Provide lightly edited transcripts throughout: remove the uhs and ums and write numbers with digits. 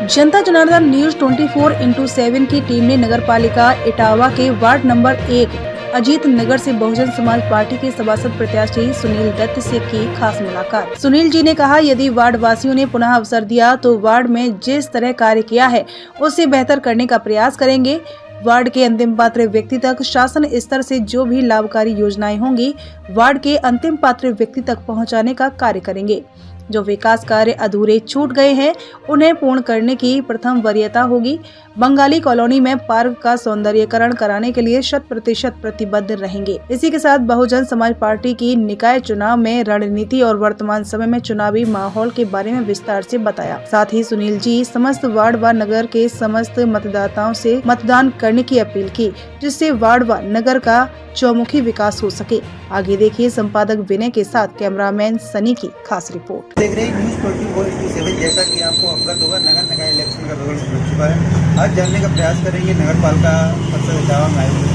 जनता Janardan news 24/7 की team ने नगरपालिका इटावा के वार्ड नंबर 1 अजीत नगर से बहुजन समाज पार्टी के सभासद प्रत्याशी सुनील दत्त से की खास मुलाकात। सुनील जी ने कहा, यदि वार्ड वासियों ने पुनः अवसर दिया तो वार्ड में जिस तरह कार्य किया है उससे बेहतर करने का प्रयास करेंगे। वार्ड के अंतिम पात्र व्यक्ति तक शासन स्तर से जो भी लाभकारी योजनाएं होंगी वार्ड के अंतिम पात्र व्यक्ति तक पहुंचाने का कार्य करेंगे। जो विकास कार्य अधूरे छूट गए हैं उन्हें पूर्ण करने की प्रथम वरीयता होगी। बंगाली कॉलोनी में पार्क का सौंदर्यीकरण कराने के लिए 100% प्रतिबद्ध रहेंगे। इसी के साथ बहुजन समाज पार्टी की निकाय चुनाव में रणनीति और वर्तमान समय में चुनावी माहौल के बारे में विस्तार से बताया। साथ ही सुनील जी समस्त वार्ड व नगर के समस्त मतदाताओं से मतदान करने की अपील की, जिससे वार्ड व नगर का चौमुखी विकास हो सके। आगे देखिए संपादक विनय के साथ कैमरामैन सनी की खास रिपोर्ट। देख रहे न्यूज़ 24/7। जैसा कि आपको अवगत होगा, नगर निकाय इलेक्शन का रिजल्ट हो चुका है। आज जानने का प्रयास करेंगे नगर पालिका परिषद इटावा में आए हुए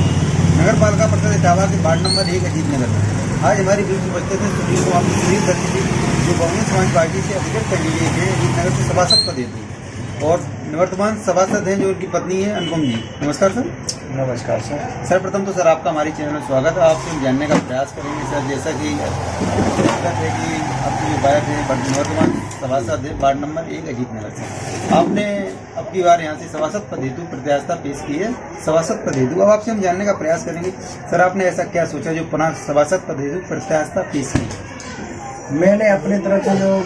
नगर पालिका परिषद इटावा के वार्ड नंबर 1 अजीत नगर में आज हमारी बीच उपस्थित है सुनील दत्त जी, जो बहुजन समाज पार्टी से अधिकृत कैंडिडेट है। अजीत नगर से सभासद पद देते हैं और निवर्तमान सभासद हैं जो उनकी पत्नी है अनुपम जी। नमस्कार सर। नमस्कार सर। सर प्रथम तो सर आपका हमारे चैनल में स्वागत है। आपसे जानने का प्रयास करेंगे सर, जैसा कि दिक्कत है कि आपकी जो बात है निवर्तमान सभासद है वार्ड नंबर 1 अजीत नगर से, आपने अब की बार यहाँ से सभासद पद हेतु प्रत्याशिता पेश की है। सभासद पद हेतु अब आपसे हम जानने का प्रयास करेंगे सर, आपने ऐसा क्या सोचा जो पुनः सभासद पद हेतु प्रत्याशिता पेश की? मैंने अपने तरफ से जो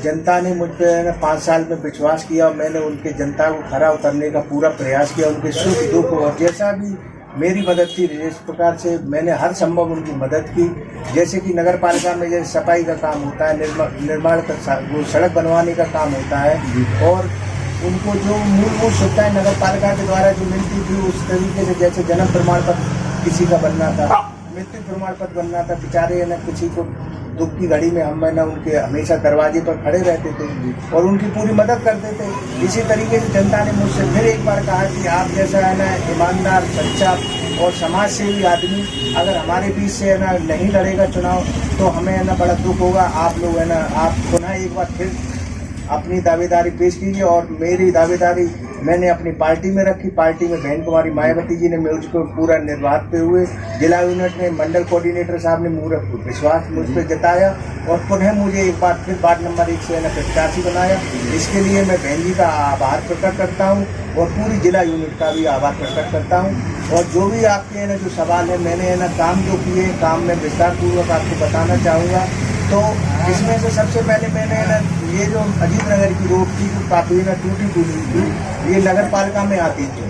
जनता ने मुझ पर 5 साल में विश्वास किया और मैंने उनके जनता को खरा उतरने का पूरा प्रयास किया। उनके सुख दुख और जैसा भी मेरी मदद की इस प्रकार से मैंने हर संभव उनकी मदद की। जैसे कि नगर पालिका में जैसे सफाई का काम होता है, निर्माण का वो सड़क बनवाने का काम होता है और उनको जो मूलभूत सुविधाएं नगर पालिका के द्वारा जो मिलती थी उस तरीके से, जैसे जन्म प्रमाण पत्र किसी का बनना था, मृत्यु प्रमाण पत्र बनना था, बेचारे न किसी को दुख की घड़ी में हम ना उनके हमेशा दरवाजे पर खड़े रहते थे और उनकी पूरी मदद करते थे। इसी तरीके से जनता ने मुझसे फिर एक बार कहा कि आप जैसा है ना ईमानदार, सच्चा और समाज सेवी आदमी अगर हमारे बीच से है ना नहीं लड़ेगा चुनाव तो हमें है ना बड़ा दुख होगा। आप लोग है ना आप पुनः एक बार फिर अपनी दावेदारी पेश कीजिए और मेरी दावेदारी मैंने अपनी पार्टी में रखी। पार्टी में बहन कुमारी मायावती जी ने मुझको पूरा निर्वाहते हुए, जिला यूनिट ने मंडल कोऑर्डिनेटर साहब ने पूरा विश्वास मुझ पर जताया और पुनः मुझे एक बार फिर वार्ड नंबर 1 से प्रत्याशी बनाया। इसके लिए मैं बहन जी का आभार प्रकट करता हूँ और पूरी जिला यूनिट का भी आभार प्रकट करता हूँ। और जो भी आपके ना जो सवाल है, मैंने ना काम जो किए काम में विस्तार पूर्वक आपको बताना चाहूँगा। तो इसमें से सबसे पहले मैंने ना ये जो अजीत नगर की रोड थी वो काफ़ी ना टूटी फूटी थी, ये नगर पालिका में आती थी।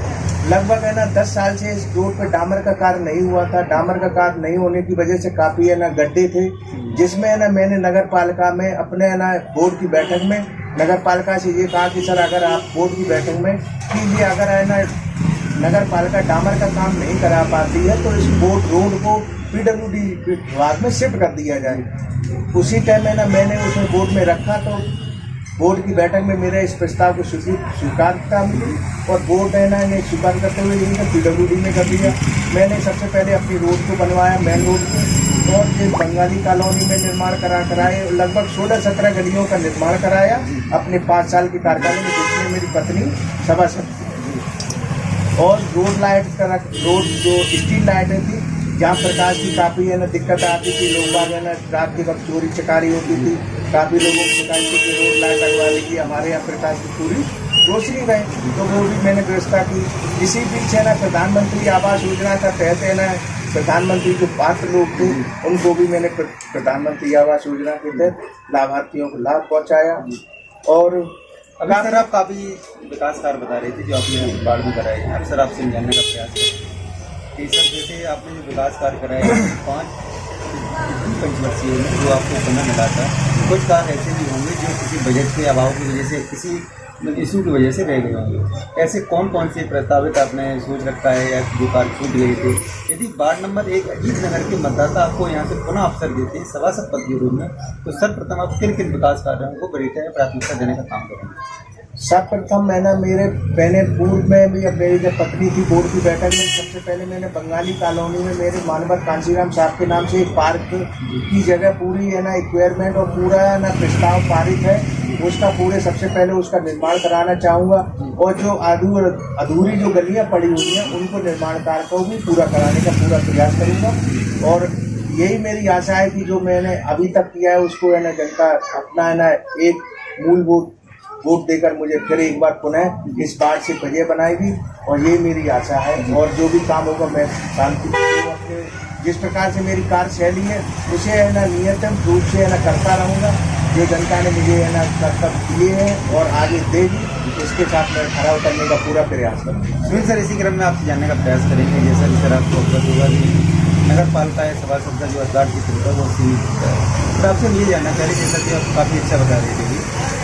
लगभग है ना 10 साल से इस रोड पे डामर का कार्य नहीं हुआ था। डामर का कार्य नहीं होने की वजह से काफ़ी है ना गड्ढे थे, जिसमें है ना मैंने नगर पालिका में अपने है ना बोर्ड की बैठक में नगर पालिका से ये कहा कि सर अगर आप बोर्ड की बैठक में कीजिए, अगर है ना नगर पालिका डामर का काम नहीं करा पाती है तो इस बोर्ड रोड को PWD विभाग में शिफ्ट कर दिया जाए। उसी टाइम में ना मैंने उसे बोर्ड में रखा तो बोर्ड की बैठक में मेरे इस प्रस्ताव को स्वीकारता मिली और बोर्ड है ना ये स्वीकार करते हुए यही PWD में कर दिया। मैंने सबसे पहले अपनी रोड को बनवाया, मेन रोड को, और ये बंगाली कॉलोनी में निर्माण कराए लगभग 16-17 गलियों का निर्माण कराया अपने 5 साल के कार्यकाल में, जिसमें मेरी पत्नी सभासद थी। और रोड जो स्ट्रीट लाइटें थी जहाँ प्रकाश की काफ़ी है ना दिक्कत आती थी, लोग बाग है ना रात के वक्त चोरी चकारी होती थी, काफ़ी लोगों की शिकायत थी कि रोड लाइट लगवा लीजिए, हमारे यहाँ प्रकाश की पूरी रोशनी रहे, तो वो भी मैंने व्यवस्था की। इसी बीच है ना प्रधानमंत्री आवास योजना का तहत है ना प्रधानमंत्री जो पात्र लोग थे उनको भी मैंने प्रधानमंत्री आवास योजना के तहत लाभार्थियों को लाभ पहुँचाया। और अगर सर आप काफ़ी विकास कार्य बता रहे थे जो आपने वार्ड में कराए हैं, अक्सर आपसे जानने का प्रयास करें कि सर जैसे आपने जो विकास कार्य कराए 5 पंचवर्षीय में जो आपको पुनः मिला था, कुछ कार्य ऐसे भी होंगे जो किसी बजट के अभाव की वजह से, किसी इशू की वजह से रह गए होंगे। ऐसे कौन कौन से प्रस्तावित आपने सोच रखा है या जो कार्य छूट गए थे? यदि वार्ड नंबर 1 अजीत नगर के मतदाता आपको यहाँ से पुनः अवसर देते हैं सभासद पद के रूप में, तो सर्वप्रथम आप किन किन विकास कार्यों को प्राथमिकता देने का काम करेंगे? सर्वप्रथम मैंने मैंने पूर्व में भी मेरी जब पत्नी थी बोर्ड की बैठक में, सबसे पहले मैंने बंगाली कॉलोनी में मेरे मानवर कांशीराम साहब के नाम से एक पार्क की जगह पूरी है ना इक्वायरमेंट और पूरा है ना प्रस्ताव पारित है। उसका पूरे सबसे पहले उसका निर्माण कराना चाहूँगा, और जो अधूरी जो गलियाँ पड़ी हुई हैं उनको निर्माण कार्य को भी पूरा कराने का पूरा प्रयास करूँगा। और यही मेरी आशा है कि जो मैंने अभी तक किया है उसको है ना जनता अपना है ना एक मूलभूत वोट देकर मुझे फिर एक बार पुनः इस बार से विजय बनाएगी, और यही मेरी आशा है। और जो भी काम होगा मैं शांति अपने जिस प्रकार से मेरी कार्यशैली है उसे है ना नियतम रूप से है ना करता रहूँगा। जो जनता ने मुझे है ना कर्तव्य दिए हैं और आगे देगी, इसके साथ मैं खड़ा उतरने का पूरा प्रयास करूँगा। सुनील सर, इसी क्रम में आपसे जानने का प्रयास करेंगे, जैसा कि सर आपको अवगत होगा कि नगर पालिका है सभासद का जो अधिकार क्षेत्र होता है वो सीमित है। तो आपसे ये जानना चाह रहे जैसा कि आप काफ़ी अच्छा बता रहे थे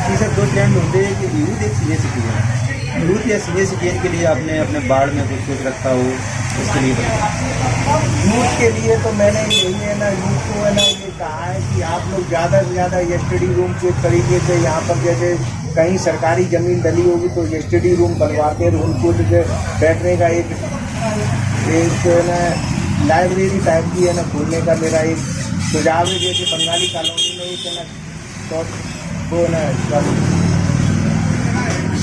कि सर दो ट्रेंड होते हैं कि यूथ एक सीनियर सिटीजन है, यूथ या सीनियर सिटीजन के लिए आपने अपने वार्ड में कुछ सोच रखा हो उसके लिए बताइए। यूथ के लिए तो मैंने यही है ना यूथ को है ना ये कहा है कि आप लोग ज़्यादा से ज़्यादा ये स्टडी रूम के तरीके से यहाँ पर जैसे कहीं सरकारी ज़मीन डली होगी तो ये स्टडी रूम बनवा के उनको बैठने का एक है ना लाइब्रेरी टाइप की है ना खोलने का मेरा एक सुझाव है। जैसे बंगाली कॉलोनी में एक है ना वो ना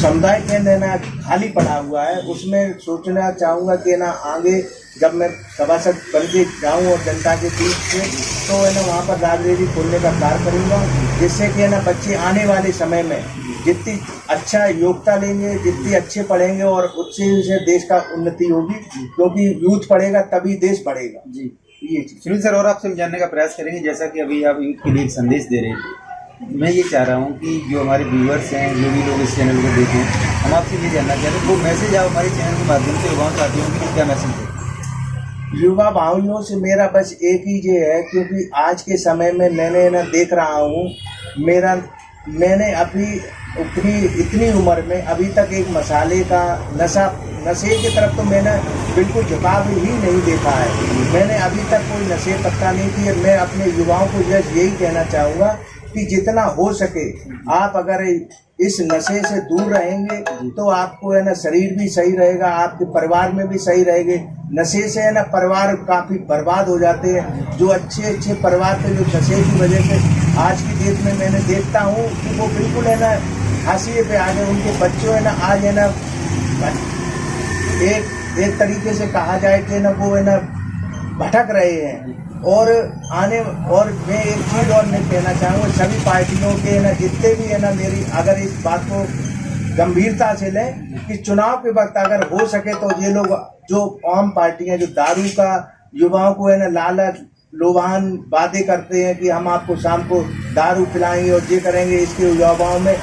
समुदाय केंद्र है ना खाली पड़ा हुआ है, उसमें सोचना चाहूँगा कि ना आगे जब मैं सभासद बन के जाऊँ और जनता के बीच से तो है ना वहाँ पर लाइब्रेरी खोलने का कार्य करूँगा, जिससे कि है ना बच्चे आने वाले समय में जितनी अच्छा योग्यता लेंगे, जितनी अच्छे पढ़ेंगे और उससे देश का उन्नति होगी, क्योंकि यूथ पढ़ेगा तभी देश बढ़ेगा। जी ये चीज़ सुनील सर, और आपसे हम जानने का प्रयास करेंगे, जैसा कि अभी आप यूथ के लिए एक संदेश दे रहे थे, मैं ये चाह रहा हूँ कि जो हमारे व्यूअर्स हैं, जो भी लोग इस चैनल को देखें, हम आपसे ये जानना चाह रहे हैं वो मैसेज आप हमारे चैनल के माध्यम से युवाओं साथियों के लिए क्या मैसेज है? युवा भाइयों से मेरा बस एक ही ये है, क्योंकि आज के समय में मैंने ना देख रहा हूँ मैंने अपनी इतनी उम्र में अभी तक एक मसाले का नशे की तरफ तो मैंने बिल्कुल झुकाव ही नहीं देखा है। मैंने अभी तक कोई नशे पत्ता नहीं किया। मैं अपने युवाओं को यही कहना चाहूँगा कि जितना हो सके आप अगर इस नशे से दूर रहेंगे तो आपको है ना शरीर भी सही रहेगा, आपके परिवार में भी सही रहेंगे। नशे से है ना परिवार काफ़ी बर्बाद हो जाते हैं। जो अच्छे परिवार के जो नशे की वजह से आज की डेट में मैंने देखता हूँ कि वो बिल्कुल है ना हाशिए पे आ गए। उनके बच्चों है ना आज है ना एक तरीके से कहा जाए कि ना वो है ना भटक रहे हैं। और मैं एक चीज़ और मैं कहना चाहूँगा, सभी पार्टियों के ना जितने भी है ना मेरी अगर इस बात को गंभीरता से लें कि चुनाव के वक्त अगर हो सके तो ये लोग जो आम पार्टियां जो दारू का युवाओं को है ना लालच लोभान वादे करते हैं कि हम आपको शाम को दारू पिलाएंगे और ये करेंगे, इसके युवाओं में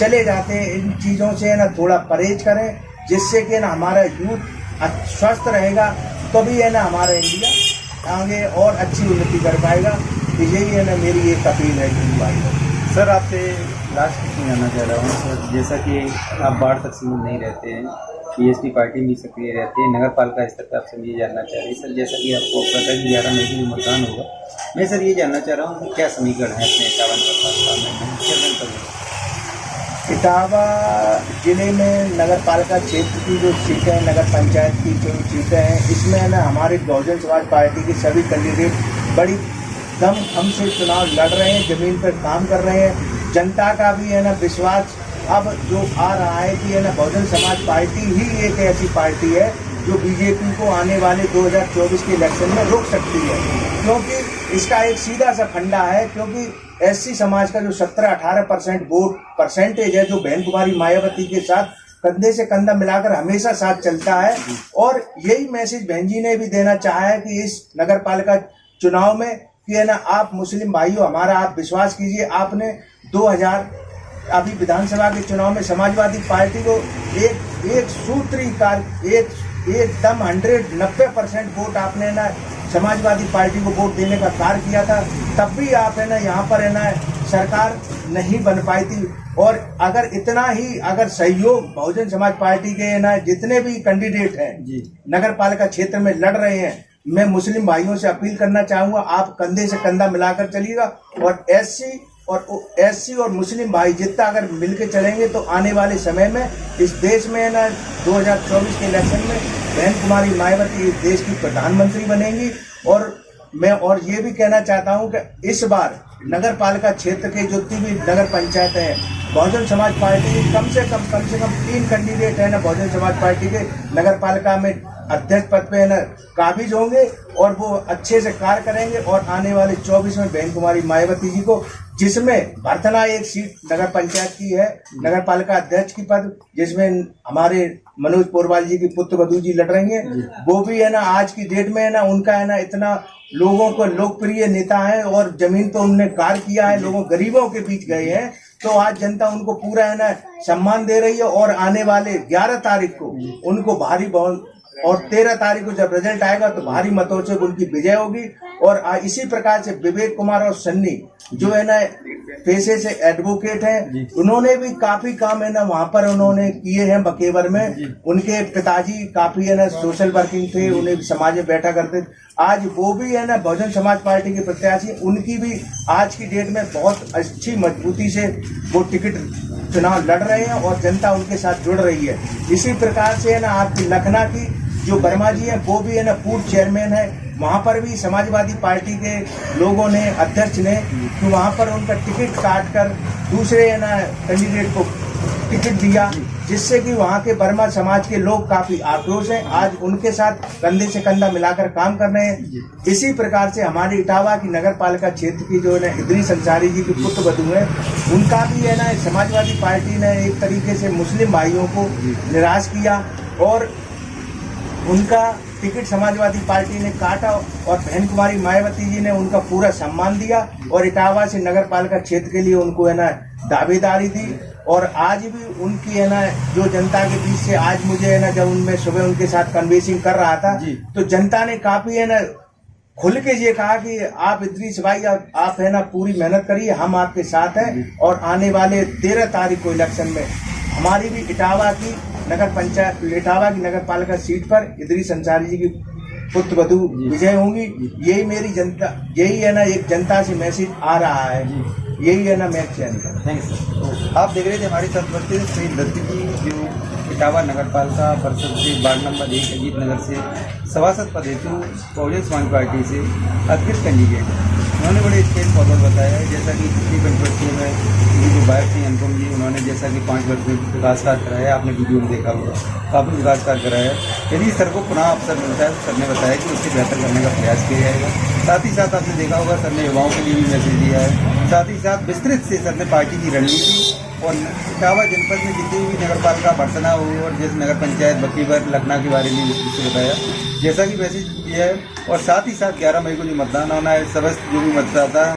चले जाते हैं। इन चीज़ों से है ना थोड़ा परहेज करें, जिससे कि ना हमारा यूथ स्वस्थ रहेगा, तभी है ना हमारा इंडिया आगे और अच्छी उन्नति कर पाएगा। तो यही है ना मेरी एक अपील है भाई। सर, आपसे लास्ट क्वेश्चन जानना चाह रहा हूँ सर, जैसा कि आप बाढ़ तक सीमित नहीं रहते हैं, बीएसपी पार्टी भी सक्रिय रहती है, नगर पालिका स्तर पर आपसे ये जानना चाह रहे हैं सर, जैसा कि आपको पता है 11 मई को मतदान होगा, मैं सर ये जानना चाह रहा हूँ कि क्या समीकरण है अपने इटावा नगर पालिका में? इटावा जिले में नगर पालिका क्षेत्र की जो सीटें हैं, नगर पंचायत की जो सीटें हैं, इसमें ना हमारे बहुजन समाज पार्टी के सभी कैंडिडेट बड़ी दम हमसे चुनाव लड़ रहे हैं, ज़मीन पर काम कर रहे हैं। जनता का भी है ना विश्वास अब जो आ रहा है कि है ना बहुजन समाज पार्टी ही एक ऐसी पार्टी है जो बीजेपी को आने वाले 2024 के इलेक्शन में रोक सकती है। क्योंकि इसका एक सीधा सा फंडा है, क्योंकि एससी समाज का जो 17-18% वोट परसेंटेज है, जो बहन कुमारी मायावती के साथ कंधे से कंधा मिलाकर हमेशा साथ चलता है। और यही मैसेज बहन जी ने भी देना चाहा है कि इस नगर पालिका चुनाव में कि है ना आप मुस्लिम भाइयों हमारा आप विश्वास कीजिए, आपने 2000 अभी विधानसभा के चुनाव में समाजवादी पार्टी को एक सूत्री कार्य एकदम 90% वोट आपने ना समाजवादी पार्टी को वोट देने का कार्य किया था। तब भी आप है ना यहाँ पर है ना सरकार नहीं बन पाई थी। और अगर इतना ही अगर सहयोग बहुजन समाज पार्टी के है ना जितने भी कैंडिडेट हैं नगर पालिका क्षेत्र में लड़ रहे हैं, मैं मुस्लिम भाइयों से अपील करना चाहूँगा, आप कंधे से कंधा मिलाकर चलिएगा। और एससी और मुस्लिम भाई जितना अगर मिलकर चलेंगे तो आने वाले समय में इस देश में ना 2024 के इलेक्शन में बहन कुमारी मायावती इस देश की प्रधानमंत्री बनेंगी। और मैं ये भी कहना चाहता हूं कि इस बार नगर पालिका क्षेत्र के जितनी भी नगर पंचायत है, बहुजन समाज पार्टी कम से कम 3 कैंडिडेट है ना बहुजन समाज पार्टी के नगर पालिका में अध्यक्ष पद पे है ना काबिज होंगे और वो अच्छे से कार्य करेंगे। और आने वाले 24 में बहन कुमारी मायावती जी को, जिसमें भरतना एक सीट नगर पंचायत की है, नगर पालिका अध्यक्ष की पद, जिसमें हमारे मनोज पोरवाल जी की पुत्र वधू जी लड़ रही हैं, वो भी है ना आज की डेट में है ना उनका है ना इतना लोगों को लोकप्रिय नेता है और जमीन तो उनने कार्य किया है, लोगों गरीबों के बीच गए हैं, तो आज जनता उनको पूरा है ना सम्मान दे रही है। और आने वाले 11 तारीख को उनको भारी और 13 तारीख को जब रिजल्ट आएगा तो भारी मतों से उनकी विजय होगी। और इसी प्रकार से विवेक कुमार और सन्नी जो है ना पेशे से एडवोकेट हैं, उन्होंने भी काफी काम है ना वहाँ पर उन्होंने किए हैं बकेवर में। उनके पिताजी काफी है ना सोशल वर्किंग थे, उन्हें समाज में बैठा करते थे। आज वो भी है ना बहुजन समाज पार्टी के प्रत्याशी, उनकी भी आज की डेट में बहुत अच्छी मजबूती से वो टिकट चुनाव लड़ रहे हैं और जनता उनके साथ जुड़ रही है। इसी प्रकार से है ना आपकी लखना की जो वर्मा जी है वो भी है ना पूर्व चेयरमैन है, वहाँ पर भी समाजवादी पार्टी के लोगों ने अध्यक्ष ने तो वहाँ पर उनका टिकट काट कर दूसरे है ना कैंडिडेट को टिकट दिया, जिससे कि वहाँ के वर्मा समाज के लोग काफी आक्रोश हैं। आज उनके साथ कंधे से कंधा मिलाकर काम कर रहे हैं। इसी प्रकार से हमारे इटावा की नगर पालिका क्षेत्र की जो है ना इद्रीस अंसारी जी की पुत्र वधू है, उनका भी है ना समाजवादी पार्टी ने एक तरीके से मुस्लिम भाइयों को निराश किया और उनका टिकट समाजवादी पार्टी ने काटा और बहन कुमारी मायावती जी ने उनका पूरा सम्मान दिया और इटावा से नगर पालिका क्षेत्र के लिए उनको है ना दावेदारी दी। और आज भी उनकी है ना जो जनता के बीच से आज मुझे है ना जब उनमें सुबह उनके साथ कन्वेंसिंग कर रहा था तो जनता ने काफी है ना खुल के ये कहा कि आप इद्रीस भाई आप है ना पूरी मेहनत करिए, हम आपके साथ हैं। और आने वाले 13 तारीख को इलेक्शन में हमारी भी इटावा की नगर पंचायत इटावा की नगर पालिका सीट पर इद्रीस अंसारी जी की पुत्र वधू विजय होंगी। यही मेरी जनता, यही है ना एक जनता से मैसेज आ रहा है, यही है ना मैं चैन कर। Thanks sir. आप देख रहे थे हमारे साथ उपस्थित श्री दत्त जी जो इटावा नगर पालिका परिषद से वार्ड नंबर 1 अजीत नगर से सभासद पद हेतु बहुजन समाज पार्टी से अधिकृत कैंडिडेट। उन्होंने बड़े स्टेट फॉरवर्ड बताया है, जैसा कि पिछली पंचवर्षीय में जो बायक थी अनुपम जी, उन्होंने जैसा कि 5 वर्ष में विकास कार्य कराया, आपने वीडियो में देखा होगा, काफ़ी विकास कार्य कराया। यदि सर को पुनः अवसर मिलता है तो सर ने बताया कि उससे बेहतर करने का प्रयास किया जाएगा। साथ ही साथ आपने देखा होगा सर ने युवाओं के लिए भी मैसेज दिया है। साथ ही साथ विस्तृत से सर ने पार्टी की रणनीति और इटावा जनपद में जितनी भी नगर पालिका भर्सना हुई और जैसे नगर पंचायत बकीवर लखना के बारे में विस्तृत से बताया, जैसा कि मैसेज दिया है। और साथ ही साथ 11 मई को जो मतदान होना है, समस्त जो भी मतदाता